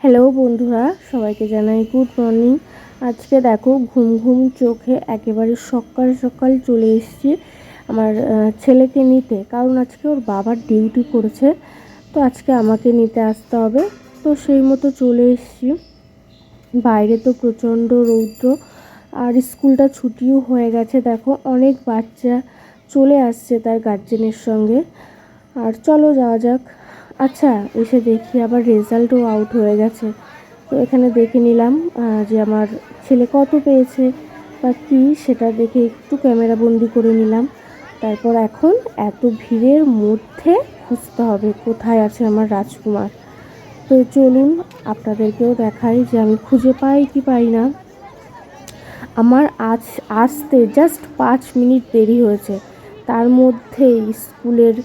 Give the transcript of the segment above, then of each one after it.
Hello বন্ধুরা, সবাইকে জানাই গুড মর্নিং। আজকে দেখো ঘুম ঘুম চোখে একেবারে সকাল সকাল চলে এসেছি আমার ছেলেকে নিতে, কারণ আজকে ওর বাবার ডিউটি পড়েছে। তো আজকে আমাকে নিতে আসতে হবে। তো সেই মতো চলে এসেছি। বাইরে তো প্রচণ্ড রৌদ্র, আর স্কুলটা ছুটিও হয়ে গেছে। দেখো অনেক বাচ্চা চলে আসছে তার গার্জেনের সঙ্গে। আর চলো যাওয়া যাক। আচ্ছা, এসে দেখি আবার রেজাল্টও আউট হয়ে গেছে। তো এখানে দেখে নিলাম যে আমার ছেলে কত পেয়েছে বা কী, সেটা দেখে একটু ক্যামেরা বন্দি করে নিলাম। তারপর এখন এত ভিড়ের মধ্যে খুঁজতে হবে কোথায় আছে আমার রাজকুমার। তো চলুন আপনাদেরকেও দেখাই যে আমি খুঁজে পাই কি পাই না। আমার আসতে জাস্ট 5 মিনিট দেরি হয়েছে, তার মধ্যে স্কুলের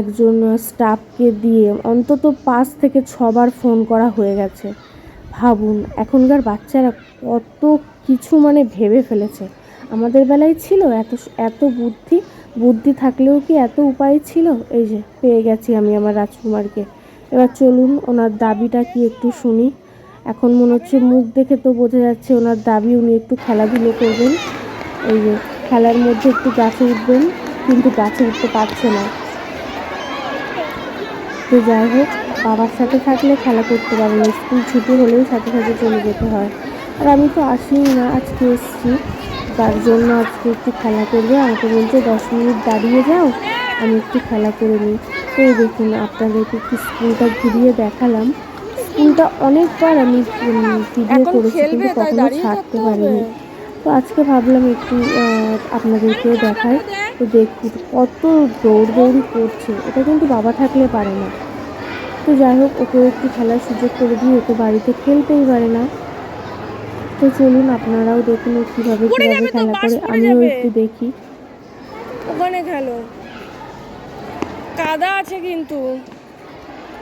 একজন স্টাফকে দিয়ে অন্তত 5 থেকে 6 বার ফোন করা হয়ে গেছে। ভাবুন এখনকার বাচ্চারা কত কিছু ভেবে ফেলেছে। আমাদের বেলায় ছিল এত এত বুদ্ধি থাকলেও কি এত উপায় ছিল? এই যে পেয়ে গেছি আমি আমার রাজকুমারকে। এবার চলুন ওনার দাবিটা কি একটু শুনি। এখন মনে হচ্ছে মুখ দেখে তো বোঝা যাচ্ছে ওনার দাবি উনি একটু খেলাধুলো করবেন। এই যে খেলার মধ্যে একটু গাছে উঠবেন, কিন্তু গাছে উঠতে পারছে না। তো যাই হোক, বাবার সাথে থাকলে খেলা করতে পারে না, স্কুল ছুটি হলেই সাথে সাথে চলে যেতে হয়। আর আমি তো আসিই না, আজকে এসেছি, তার জন্য আজকে একটু খেলা করবে। আমাকে বলছে 10 মিনিট দাঁড়িয়ে যাও, আমি একটু খেলা করে নিই। তো এই দেখুন আপনাদেরকে একটু স্কুলটা ঘুরিয়ে দেখালাম। স্কুলটা অনেকবার আমি ভিডিও করেছি, কিন্তু কখনো ছাড়তে পারিনি। তো আজকে ভাবলাম একটু আপনাদেরকেও দেখাই। তো দেখুন কত দৌড়দৌড়ি করছে, এটা কিন্তু বাবা থাকলে পারে না। তো যাই হোক, ওকেও একটু খেলার সুযোগ করে দিই, ও তো বাড়িতে খেলতেই পারে না। তো চলুন আপনারাও দেখুন ও কীভাবে খেলা করে, আমিও একটু দেখি। ওখানে খেলো, কাদা আছে, কিন্তু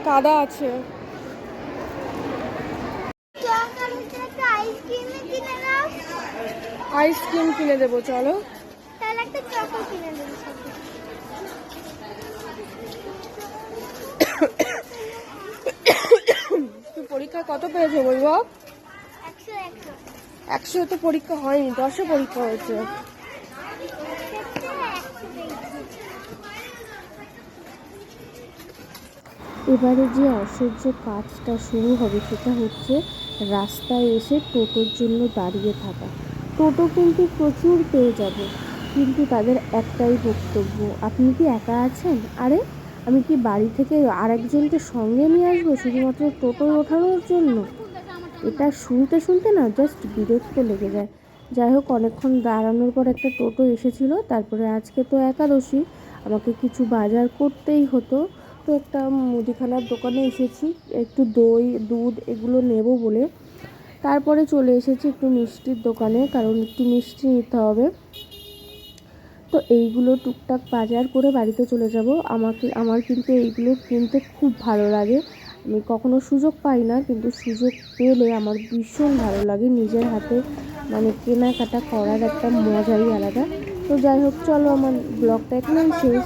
কাদা আছে। আইসক্রিম কিনে দেবো, চলো। তুই পরীক্ষায় কত পেয়েছো বলবো? 100 তো পরীক্ষা হয়নি, 10 পরীক্ষা হয়েছে। এবারে যে অসহ্য কাজটা শুরু হবে সেটা হচ্ছে রাস্তায় এসে টোটোর জন্য দাঁড়িয়ে থাকা। টোটো কিন্তু প্রচুর পেয়ে যাব, কিন্তু তাদের একটাই বক্তব্য, আপনি কি একা আছেন? আরে আমি কি বাড়ি থেকে আরেকজনকে সঙ্গে নিয়ে আসবো শুধুমাত্র টোটোয় ওঠানোর জন্য? এটা শুনতে শুনতে না জাস্ট বিরক্ত লেগে যায়। যাই হোক, অনেকক্ষণ দাঁড়ানোর পর একটা টোটো এসেছিল। তারপরে আজকে তো একাদশী, আমাকে কিছু বাজার করতেই হতো। তো একটা মুদিখানার দোকানে এসেছি, একটু দই দুধ এগুলো নেব বলে। তারপরে চলে এসেছি একটু মিষ্টির দোকানে, কারণ একটু মিষ্টি নিতে হবে। তো এইগুলো টুকটাক বাজার করে বাড়িতে চলে যাব। আমার কিন্তু এইগুলো কিনতে খুব ভালো লাগে। আমি কখনো সুযোগ পাই না, কিন্তু সুযোগ পেলে আমার ভীষণ ভালো লাগে। নিজের হাতে কেনাকাটা করার একটা মজাই আলাদা। তো যাই হোক, চলো আমার ব্লগটা এখানেই শেষ।